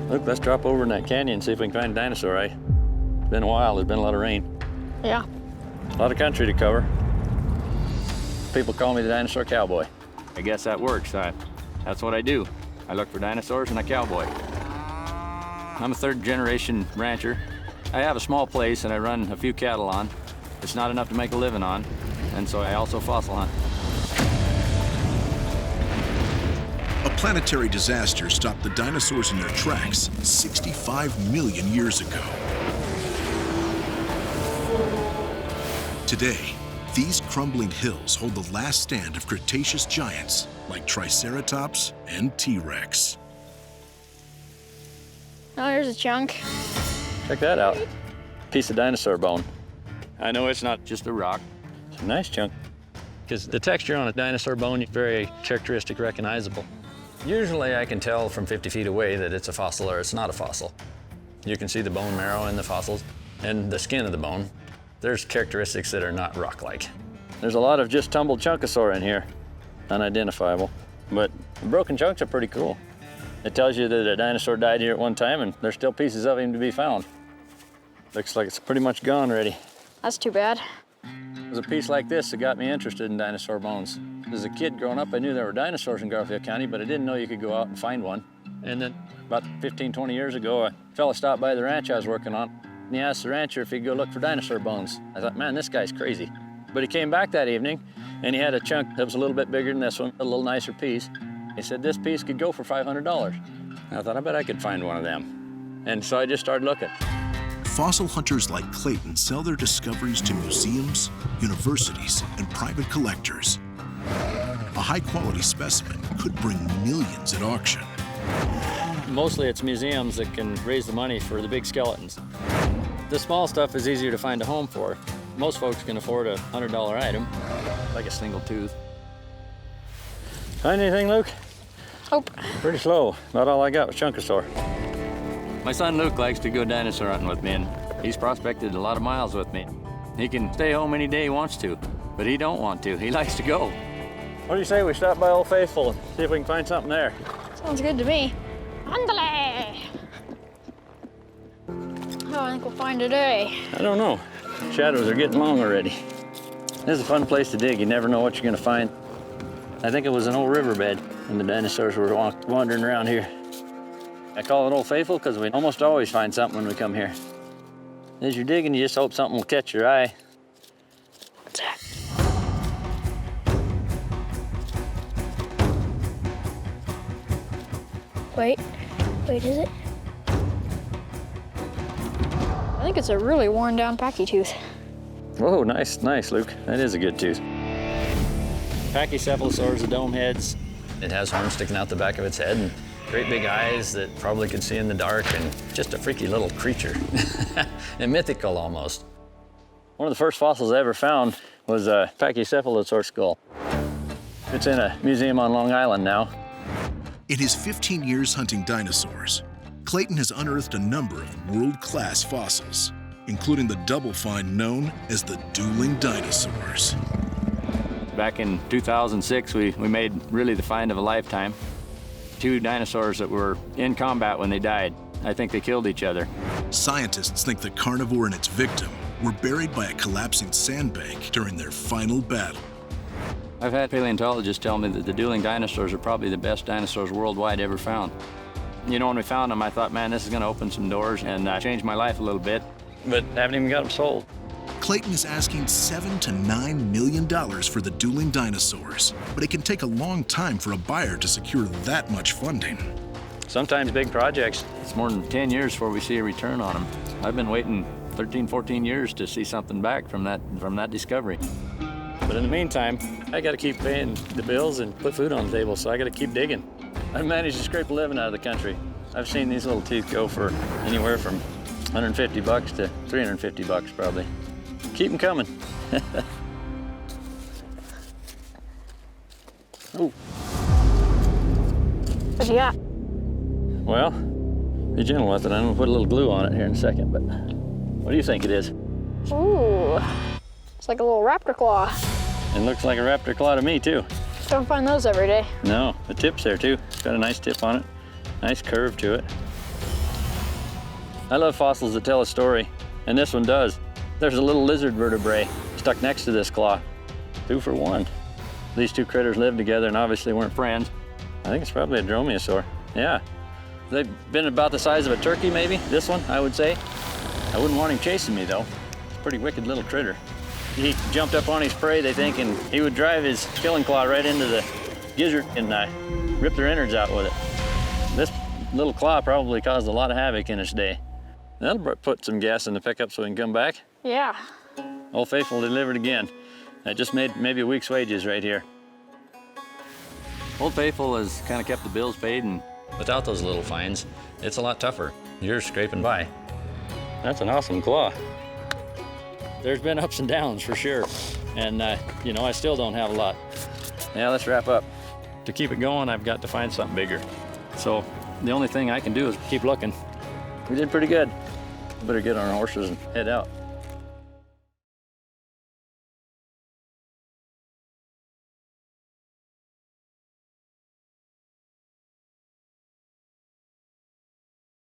Look, let's drop over in that canyon and see if we can find a dinosaur, eh? It's been a while, there's been a lot of rain. Yeah. A lot of country to cover. People call me the Dinosaur Cowboy. I guess that works. That's what I do. I look for dinosaurs and a cowboy. I'm a third-generation rancher. I have a small place and I run a few cattle on. It's not enough to make a living on, and so I also fossil hunt. A planetary disaster stopped the dinosaurs in their tracks 65 million years ago. Today, these crumbling hills hold the last stand of Cretaceous giants like Triceratops and T-Rex. Oh, here's a chunk. Check that out. Piece of dinosaur bone. I know it's not just a rock. It's a nice chunk. Because the texture on a dinosaur bone is very characteristic, recognizable. Usually I can tell from 50 feet away that it's a fossil or it's not a fossil. You can see the bone marrow in the fossils and the skin of the bone. There's characteristics that are not rock-like. There's a lot of just tumbled chunkosaur in here, unidentifiable. But the broken chunks are pretty cool. It tells you that a dinosaur died here at one time and there's still pieces of him to be found. Looks like it's pretty much gone already. That's too bad. It was a piece like this that got me interested in dinosaur bones. As a kid growing up, I knew there were dinosaurs in Garfield County, but I didn't know you could go out and find one. And then about 15, 20 years ago, a fella stopped by the ranch I was working on, and he asked the rancher if he'd go look for dinosaur bones. I thought, man, this guy's crazy. But he came back that evening, and he had a chunk that was a little bit bigger than this one, a little nicer piece. He said this piece could go for $500. I thought, I bet I could find one of them. And so I just started looking. Fossil hunters like Clayton sell their discoveries to museums, universities, and private collectors. A high-quality specimen could bring millions at auction. Mostly it's museums that can raise the money for the big skeletons. The small stuff is easier to find a home for. Most folks can afford a $100 item, like a single tooth. Find anything, Luke? Nope. Pretty slow. About all I got was chunkosaur. My son Luke likes to go dinosaur hunting with me, and he's prospected a lot of miles with me. He can stay home any day he wants to, but he don't want to. He likes to go. What do you say we stop by Old Faithful and see if we can find something there? Sounds good to me. Andale! Oh, I think we'll find today. I don't know. Shadows are getting long already. This is a fun place to dig. You never know what you're gonna find. I think it was an old riverbed when the dinosaurs were wandering around here. I call it Old Faithful because we almost always find something when we come here. As you're digging, you just hope something will catch your eye. What's that? Wait, is it? I think it's a really worn down packy tooth. Whoa, nice, Luke. That is a good tooth. Pachycephalosaurs, the dome heads. It has horns sticking out the back of its head and great big eyes that probably could see in the dark, and just a freaky little creature. And mythical almost. One of the first fossils I ever found was a Pachycephalosaur skull. It's in a museum on Long Island now. In his 15 years hunting dinosaurs, Clayton has unearthed a number of world-class fossils, including the double find known as the dueling dinosaurs. Back in 2006, we made really the find of a lifetime. Two dinosaurs that were in combat when they died. I think they killed each other. Scientists think the carnivore and its victim were buried by a collapsing sandbank during their final battle. I've had paleontologists tell me that the dueling dinosaurs are probably the best dinosaurs worldwide ever found. You know, when we found them, I thought, man, this is gonna open some doors and change my life a little bit, but haven't even got them sold. Clayton is asking $7 to $9 million for the dueling dinosaurs, but it can take a long time for a buyer to secure that much funding. Sometimes big projects, it's more than 10 years before we see a return on them. I've been waiting 13, 14 years to see something back from that discovery. But in the meantime, I gotta keep paying the bills and put food on the table, so I gotta keep digging. I've managed to scrape a living out of the country. I've seen these little teeth go for anywhere from $150 to $350 probably. Keep them coming. Oh. What you got? Well, be gentle with it. I'm gonna put a little glue on it here in a second, but what do you think it is? Ooh, it's like a little raptor claw. It looks like a raptor claw to me, too. Don't find those every day. No, the tip's there too. It's got a nice tip on it. Nice curve to it. I love fossils that tell a story, and this one does. There's a little lizard vertebrae stuck next to this claw. 2 for 1. These two critters lived together and obviously weren't friends. I think it's probably a Dromaeosaur. Yeah. They've been about the size of a turkey, maybe, this one, I would say. I wouldn't want him chasing me, though. It's a pretty wicked little critter. He jumped up on his prey, they think, and he would drive his killing claw right into the gizzard and rip their innards out with it. This little claw probably caused a lot of havoc in its day. That'll put some gas in the pickup so we can come back. Yeah. Old Faithful delivered again. I just made maybe a week's wages right here. Old Faithful has kind of kept the bills paid, and without those little fines, it's a lot tougher. You're scraping by. That's an awesome claw. There's been ups and downs for sure. And you know, I still don't have a lot. Yeah, let's wrap up. To keep it going, I've got to find something bigger. So the only thing I can do is keep looking. We did pretty good. Better get on our horses and head out.